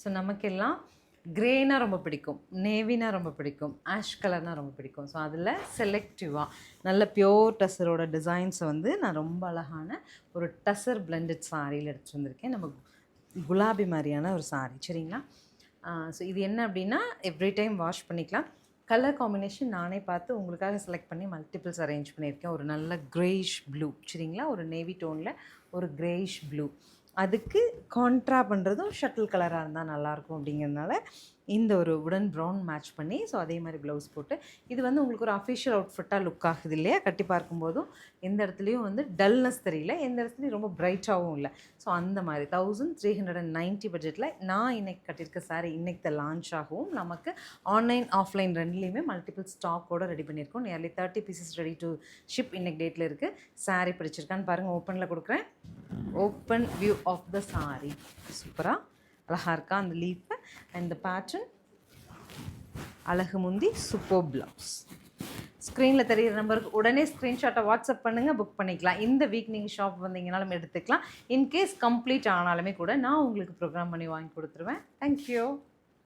So நமக்கெல்லாம் கிரேனா ரொம்ப பிடிக்கும், நேவினா ரொம்ப பிடிக்கும், ஆஷ் கலர்னால் ரொம்ப பிடிக்கும். ஸோ அதில் செலக்டிவாக நல்ல பியோர் டசரோட டிசைன்ஸை வந்து நான் ரொம்ப அழகான ஒரு டசர் பிளெண்டட் சாரியில் எடுத்துகிட்டு வந்திருக்கேன். நம்ம குலாபி மாதிரியான ஒரு சாரி, சரிங்களா? ஸோ இது என்ன அப்படின்னா எவ்ரி டைம் வாஷ் பண்ணிக்கலாம். கலர் காம்பினேஷன் நானே பார்த்து உங்களுக்காக செலக்ட் பண்ணி மல்டிபிள்ஸ் அரேஞ்ச் பண்ணியிருக்கேன். ஒரு நல்ல கிரேயிஷ் ப்ளூ, சரிங்களா? ஒரு நேவி டோனில் ஒரு கிரேயிஷ் ப்ளூ, அதுக்கு கான்ட்ரா பண்ணுறதும் ஷட்டில் கலராக இருந்தால் நல்லாயிருக்கும் அப்படிங்கிறதுனால இந்த ஒரு உடன் ப்ரௌன் மேட்ச் பண்ணி, ஸோ அதே மாதிரி ப்ளவுஸ் போட்டு இது வந்து உங்களுக்கு ஒரு அஃபிஷியல் அவுட்ஃபிட்டாக லுக் ஆகுது இல்லையா? கட்டி பார்க்கும்போதும் எந்த இடத்துலையும் வந்து டல்னஸ் தெரியல, எந்த இடத்துலையும் ரொம்ப பிரைட்டாகவும் இல்லை. ஸோ அந்த மாதிரி 1390 பட்ஜெட்டில் நான் இன்றைக்கி கட்டியிருக்க சாரீ இன்றைக்கி தான் லான்ச் ஆகவும் நமக்கு ஆன்லைன் ஆஃப்லைன் ரெண்டுலேயுமே மல்டிபிள் ஸ்டாக்கோடு ரெடி பண்ணியிருக்கோம். Nearly 30 pieces ready to ship இன்றைக்கி டேட்டில் இருக்குது. சாரீ பிடிச்சிருக்கான்னு பாருங்கள், ஓப்பனில் கொடுக்குறேன். Open view of the sari சூப்பராக அழகாக இருக்கா அந்த லீஃப் அண்ட் த பேட்டர்ன். அழகு முந்தி, சூப்பர் ப்ளவுஸ். ஸ்க்ரீனில் தெரிகிற நம்பருக்கு உடனே ஸ்க்ரீன்ஷாட்டை வாட்ஸ்அப் பண்ணுங்கள், புக் பண்ணிக்கலாம். இந்த வீக் நீங்கள் ஷாப் வந்தீங்கனாலும் எடுத்துக்கலாம். இன்கேஸ் கம்ப்ளீட் ஆனாலுமே கூட நான் உங்களுக்கு ப்ரோக்ராம் பண்ணி வாங்கி கொடுத்துருவேன். தேங்க்யூ.